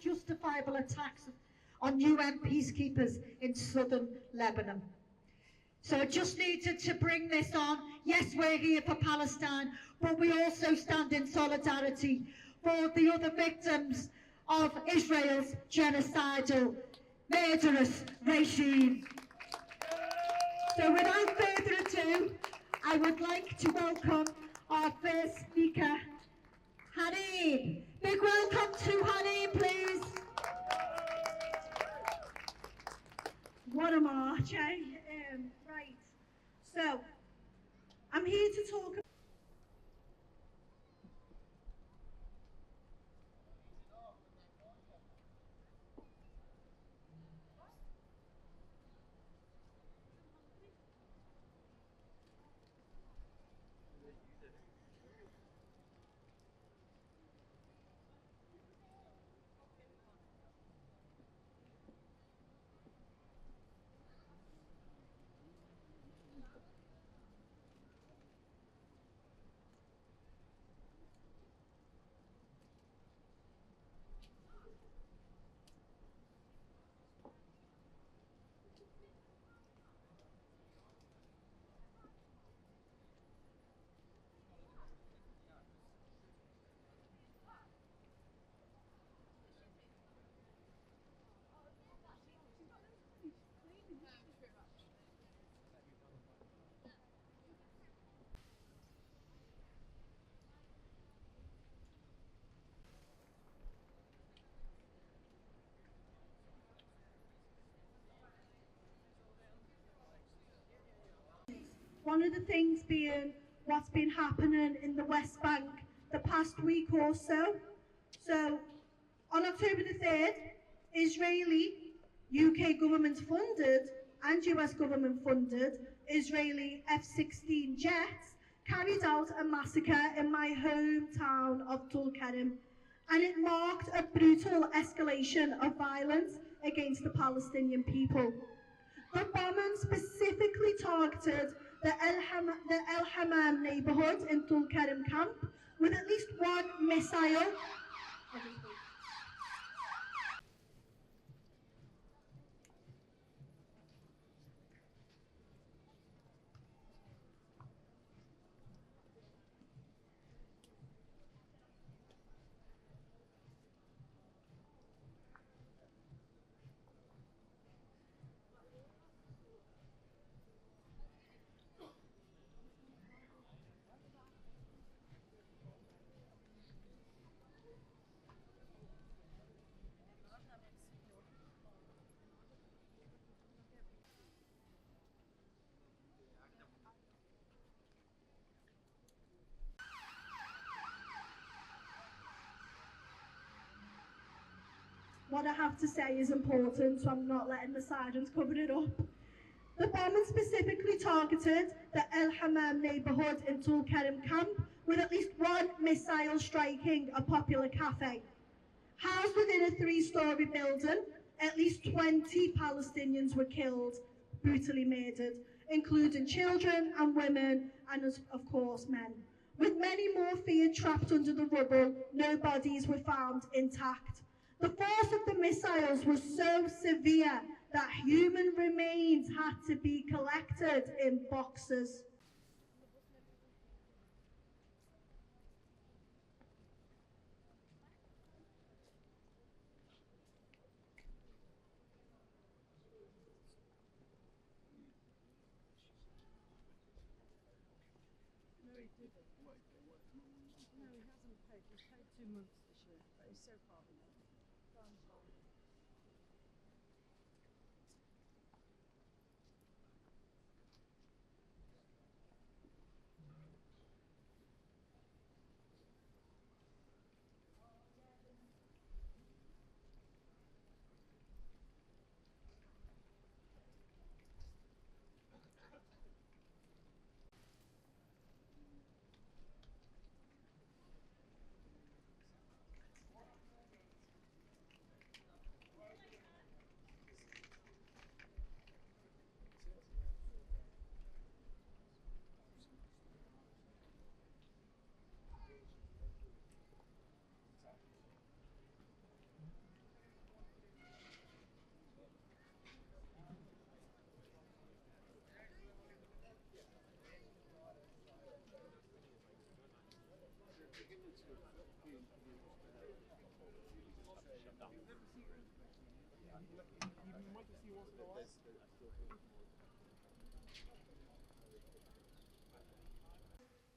Justifiable attacks on UN peacekeepers in southern Lebanon. So I just needed to bring this on. Yes, we're here for Palestine, but we also stand in solidarity for the other victims of Israel's genocidal, murderous regime. So without further ado, I would like to welcome our first speaker, Haneem. Big welcome to Haneem, please. What a march, eh? Right. So, I'm here to talk about one of the things being what's been happening in the West Bank the past week or so. So, on October the 3rd, Israeli, UK government funded and US government funded Israeli F-16 jets carried out a massacre in my hometown of Tulkarem, and it marked a brutal escalation of violence against the Palestinian people. The bombing specifically targeted the El Hammam neighbourhood in Tulkarem camp with at least one missile. What I have to say is important, so I'm not letting the sirens cover it up. The bombing specifically targeted the El Hammam neighbourhood in Tulkarem camp, with at least one missile striking a popular cafe. Housed within a 3-storey building, at least 20 Palestinians were killed, brutally murdered, including children and women and, of course, men. With many more feared trapped under the rubble, no bodies were found intact. The force of the missiles was so severe that human remains had to be collected in boxes. Did he? No, he hasn't paid. He's paid 2 months this year, but he's so far behind.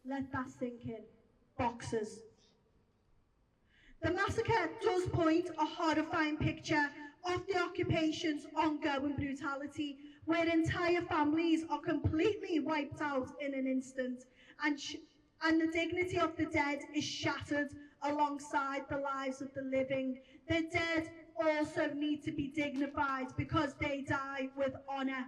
Let that sink in. Boxers. The massacre does paint a horrifying picture of the occupation's ongoing brutality, where entire families are completely wiped out in an instant, and the dignity of the dead is shattered alongside the lives of the living. The dead also need to be dignified because they die with honour.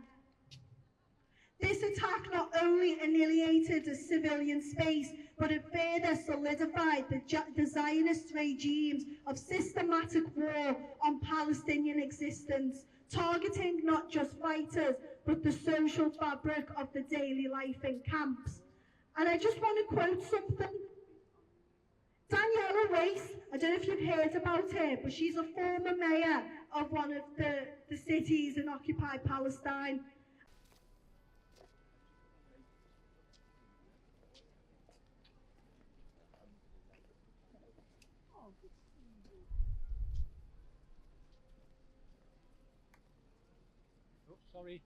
This attack not only annihilated a civilian space, but it further solidified the Zionist regimes of systematic war on Palestinian existence, targeting not just fighters, but the social fabric of the daily life in camps. And I just want to quote something. Daniela Weiss, I don't know if you've heard about her, but she's a former mayor of one of the cities in occupied Palestine. Oh, sorry.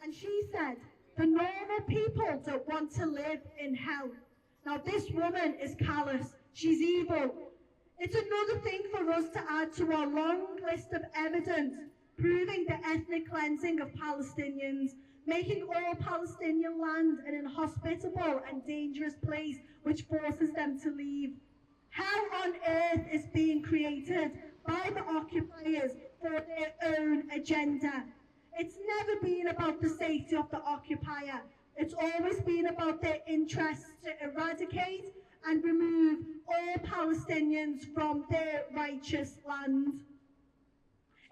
And she said, the normal people don't want to live in hell. Now this woman is callous, she's evil. It's another thing for us to add to our long list of evidence proving the ethnic cleansing of Palestinians, making all Palestinian land an inhospitable and dangerous place which forces them to leave. Hell on earth is being created by the occupiers for their own agenda. It's never been about the safety of the occupier. It's always been about their interest to eradicate and remove all Palestinians from their righteous land.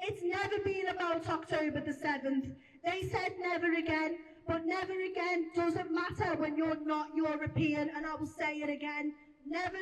It's never been about October the 7th. They said never again, but never again doesn't matter when you're not European, and I will say it again, never